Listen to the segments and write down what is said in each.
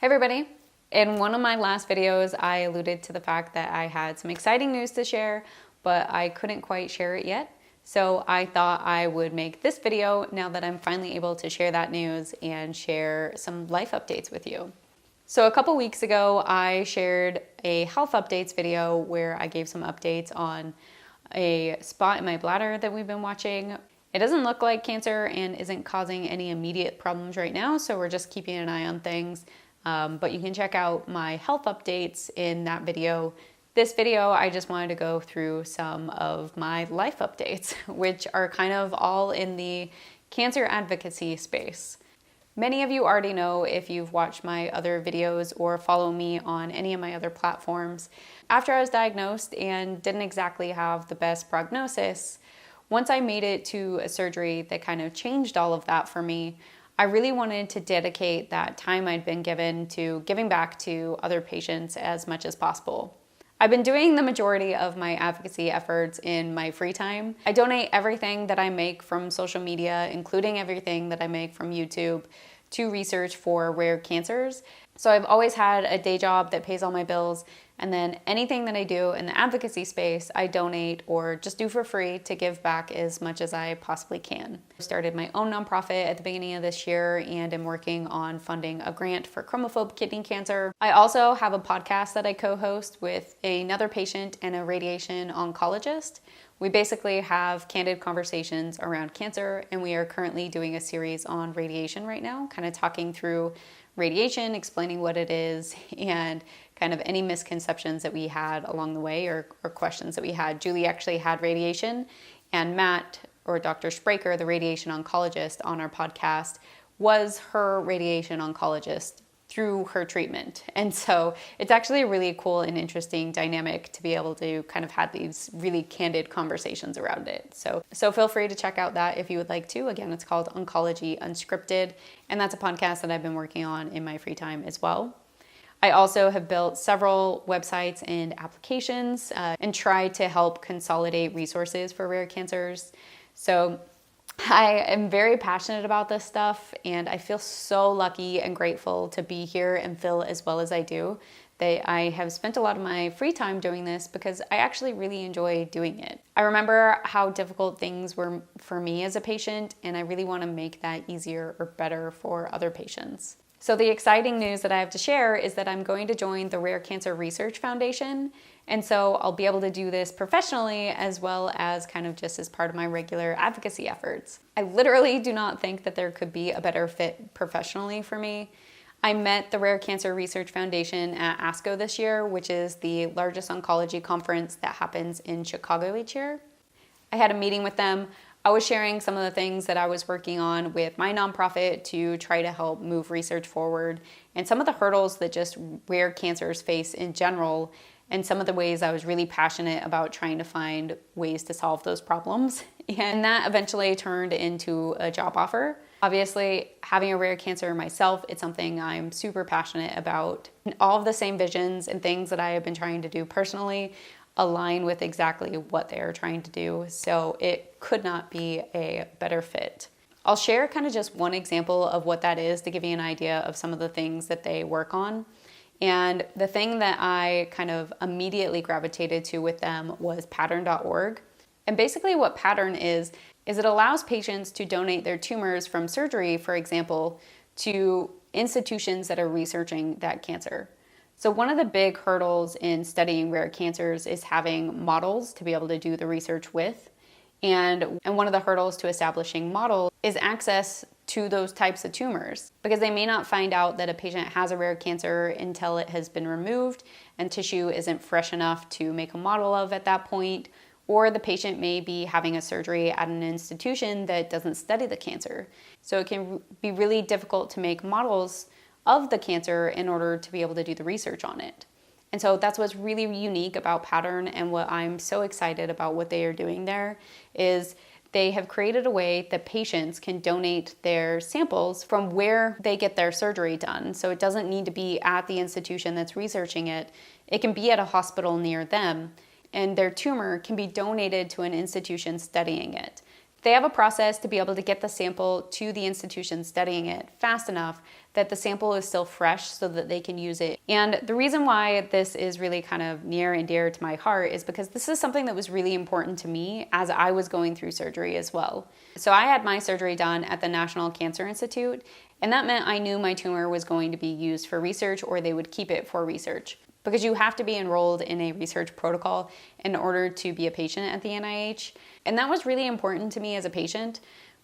Hey everybody! In one of my last videos, I alluded to the fact that I had some exciting news to share, but I couldn't quite share it yet. So I thought I would make this video now that I'm finally able to share that news and share some life updates with you. So a couple weeks ago, I shared a health updates video where I gave some updates on a spot in my bladder that we've been watching. It doesn't look like cancer and isn't causing any immediate problems right now, so we're just keeping an eye on things. But you can check out my health updates in that video. This video, I just wanted to go through some of my life updates, which are kind of all in the cancer advocacy space. Many of you already know if you've watched my other videos or follow me on any of my other platforms. After I was diagnosed and didn't exactly have the best prognosis, once I made it to a surgery that kind of changed all of that for me, I really wanted to dedicate that time I'd been given to giving back to other patients as much as possible. I've been doing the majority of my advocacy efforts in my free time. I donate everything that I make from social media, including everything that I make from YouTube, to research for rare cancers. So I've always had a day job that pays all my bills, and then anything that I do in the advocacy space, I donate or just do for free to give back as much as I possibly can. I started my own nonprofit at the beginning of this year and am working on funding a grant for chromophobe kidney cancer. I also have a podcast that I co-host with another patient and a radiation oncologist. We basically have candid conversations around cancer, and we are currently doing a series on radiation right now, kind of talking through radiation, explaining what it is, and kind of any misconceptions that we had along the way or questions that we had. Julie actually had radiation, and Matt, or Dr. Spraker, the radiation oncologist on our podcast, was her radiation oncologist through her treatment. And so it's actually a really cool and interesting dynamic to be able to kind of have these really candid conversations around it. So feel free to check out that if you would like to. Again, it's called Oncology Unscripted, and that's a podcast that I've been working on in my free time as well. I also have built several websites and applications and tried to help consolidate resources for rare cancers. So I am very passionate about this stuff, and I feel so lucky and grateful to be here and feel as well as I do. I have spent a lot of my free time doing this because I actually really enjoy doing it. I remember how difficult things were for me as a patient, and I really want to make that easier or better for other patients. So the exciting news that I have to share is that I'm going to join the Rare Cancer Research Foundation. And so I'll be able to do this professionally as well as kind of just as part of my regular advocacy efforts. I literally do not think that there could be a better fit professionally for me. I met the Rare Cancer Research Foundation at ASCO this year, which is the largest oncology conference that happens in Chicago each year. I had a meeting with them. I was sharing some of the things that I was working on with my nonprofit to try to help move research forward, and some of the hurdles that just rare cancers face in general, and some of the ways I was really passionate about trying to find ways to solve those problems. And that eventually turned into a job offer. Obviously, having a rare cancer myself, it's something I'm super passionate about. And all of the same visions and things that I have been trying to do personally align with exactly what they are trying to do, so it could not be a better fit. I'll share kind of just one example of what that is to give you an idea of some of the things that they work on. And the thing that I kind of immediately gravitated to with them was pattern.org. And basically what Pattern is it allows patients to donate their tumors from surgery, for example, to institutions that are researching that cancer. So one of the big hurdles in studying rare cancers is having models to be able to do the research with. And one of the hurdles to establishing models is access to those types of tumors, because they may not find out that a patient has a rare cancer until it has been removed and tissue isn't fresh enough to make a model of at that point, or the patient may be having a surgery at an institution that doesn't study the cancer. So it can be really difficult to make models of the cancer in order to be able to do the research on it. And so that's what's really unique about Pattern, and what I'm so excited about what they are doing there is they have created a way that patients can donate their samples from where they get their surgery done. So it doesn't need to be at the institution that's researching it. It can be at a hospital near them, and their tumor can be donated to an institution studying it. They have a process to be able to get the sample to the institution studying it fast enough that the sample is still fresh so that they can use it. And the reason why this is really kind of near and dear to my heart is because this is something that was really important to me as I was going through surgery as well. So I had my surgery done at the National Cancer Institute, and that meant I knew my tumor was going to be used for research or they would keep it for research. Because you have to be enrolled in a research protocol in order to be a patient at the NIH. And that was really important to me as a patient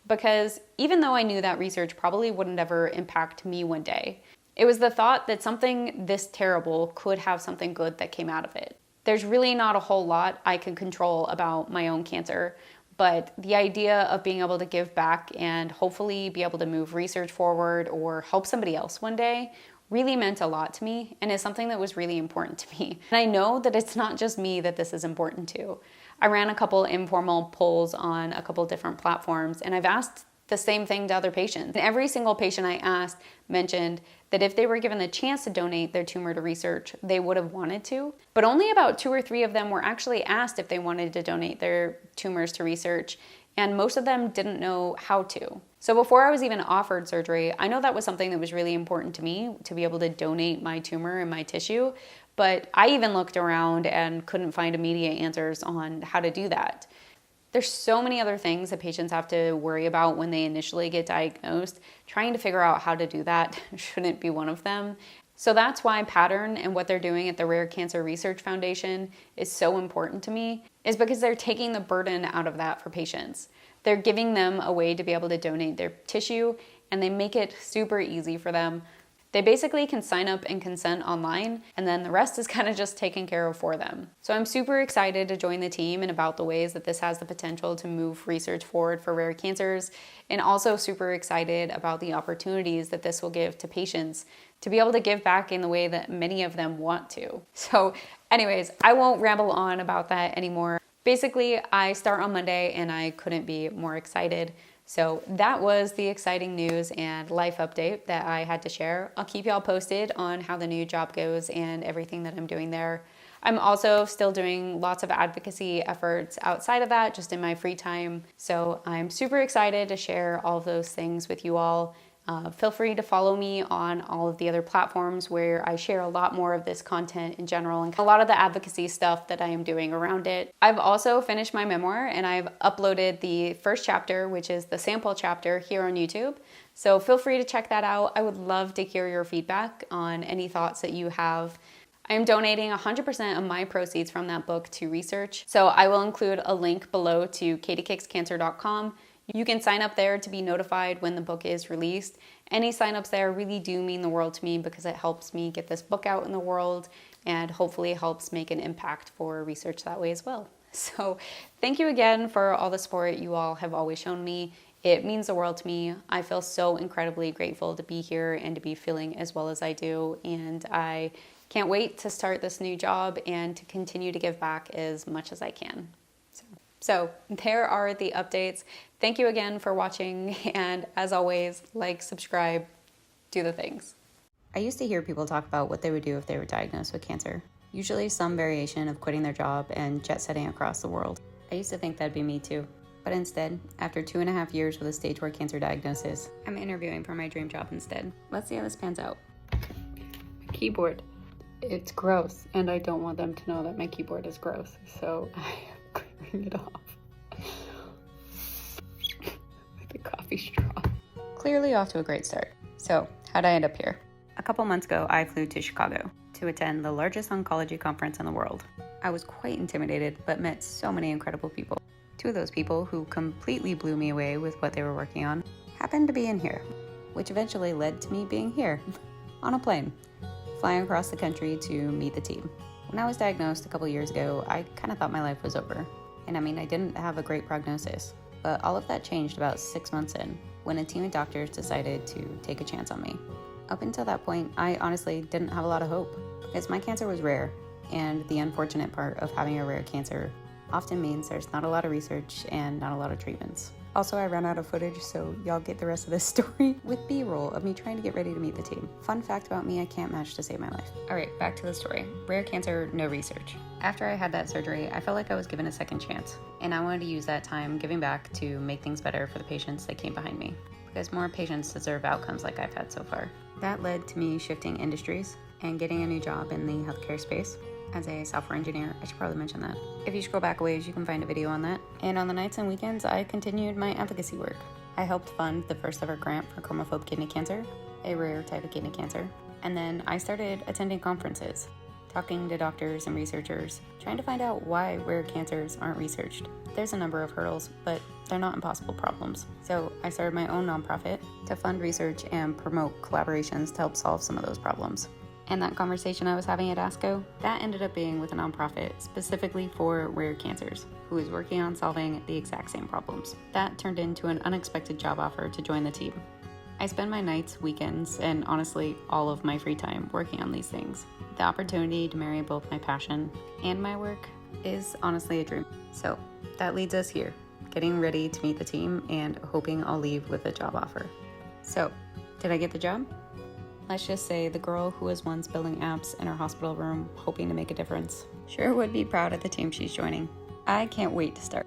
because even though I knew that research probably wouldn't ever impact me one day, it was the thought that something this terrible could have something good that came out of it. There's really not a whole lot I can control about my own cancer, but the idea of being able to give back and hopefully be able to move research forward or help somebody else one day really meant a lot to me and is something that was really important to me. And I know that it's not just me that this is important to. I ran a couple informal polls on a couple different platforms, and I've asked the same thing to other patients. And every single patient I asked mentioned that if they were given the chance to donate their tumor to research, they would have wanted to. But only about 2 or 3 of them were actually asked if they wanted to donate their tumors to research, and most of them didn't know how to. So before I was even offered surgery, I know that was something that was really important to me, to be able to donate my tumor and my tissue, but I even looked around and couldn't find immediate answers on how to do that. There's so many other things that patients have to worry about when they initially get diagnosed. Trying to figure out how to do that shouldn't be one of them. So that's why Pattern and what they're doing at the Rare Cancer Research Foundation is so important to me, is because they're taking the burden out of that for patients. They're giving them a way to be able to donate their tissue, and they make it super easy for them. They basically can sign up and consent online, and then the rest is kind of just taken care of for them. So I'm super excited to join the team and about the ways that this has the potential to move research forward for rare cancers, and also super excited about the opportunities that this will give to patients to be able to give back in the way that many of them want to. So anyways, I won't ramble on about that anymore. Basically, I start on Monday and I couldn't be more excited. So that was the exciting news and life update that I had to share. I'll keep y'all posted on how the new job goes and everything that I'm doing there. I'm also still doing lots of advocacy efforts outside of that, just in my free time. So I'm super excited to share all of those things with you all. Feel free to follow me on all of the other platforms where I share a lot more of this content in general and a lot of the advocacy stuff that I am doing around it. I've also finished my memoir and I've uploaded the first chapter, which is the sample chapter, here on YouTube. So feel free to check that out. I would love to hear your feedback on any thoughts that you have. I am donating 100% of my proceeds from that book to research. So I will include a link below to katiekickscancer.com. You can sign up there to be notified when the book is released. Any signups there really do mean the world to me because it helps me get this book out in the world and hopefully helps make an impact for research that way as well. So thank you again for all the support you all have always shown me. It means the world to me. I feel so incredibly grateful to be here and to be feeling as well as I do. And I can't wait to start this new job and to continue to give back as much as I can. So there are the updates. Thank you again for watching, and as always, like, subscribe, do the things. I used to hear people talk about what they would do if they were diagnosed with cancer. Usually some variation of quitting their job and jet-setting across the world. I used to think that'd be me too. But instead, after 2.5 years with a stage 4 cancer diagnosis, I'm interviewing for my dream job instead. Let's see how this pans out. My keyboard, it's gross, and I don't want them to know that my keyboard is gross, so I am clearing it off. The coffee straw. Clearly off to a great start. So, how'd I end up here? A couple months ago, I flew to Chicago to attend the largest oncology conference in the world. I was quite intimidated, but met so many incredible people. 2 of those people who completely blew me away with what they were working on happened to be in here, which eventually led to me being here, on a plane, flying across the country to meet the team. When I was diagnosed a couple years ago, I kind of thought my life was over. And I didn't have a great prognosis. But all of that changed about 6 months in, when a team of doctors decided to take a chance on me. Up until that point, I honestly didn't have a lot of hope, because my cancer was rare, and the unfortunate part of having a rare cancer often means there's not a lot of research and not a lot of treatments. Also, I ran out of footage, so y'all get the rest of this story with B-roll of me trying to get ready to meet the team. Fun fact about me, I can't match to save my life. All right, back to the story. Rare cancer, no research. After I had that surgery, I felt like I was given a second chance, and I wanted to use that time giving back to make things better for the patients that came behind me, because more patients deserve outcomes like I've had so far. That led to me shifting industries and getting a new job in the healthcare space as a software engineer. I should probably mention that. If you scroll back a ways, you can find a video on that. And on the nights and weekends, I continued my advocacy work. I helped fund the first ever grant for chromophobe kidney cancer, a rare type of kidney cancer. And then I started attending conferences, talking to doctors and researchers, trying to find out why rare cancers aren't researched. There's a number of hurdles, but they're not impossible problems. So I started my own nonprofit to fund research and promote collaborations to help solve some of those problems. And that conversation I was having at ASCO, that ended up being with a nonprofit specifically for rare cancers, who is working on solving the exact same problems. That turned into an unexpected job offer to join the team. I spend my nights, weekends, and honestly, all of my free time working on these things. The opportunity to marry both my passion and my work is honestly a dream. So that leads us here, getting ready to meet the team and hoping I'll leave with a job offer. So, did I get the job? Let's just say the girl who was once building apps in her hospital room hoping to make a difference sure would be proud of the team she's joining. I can't wait to start.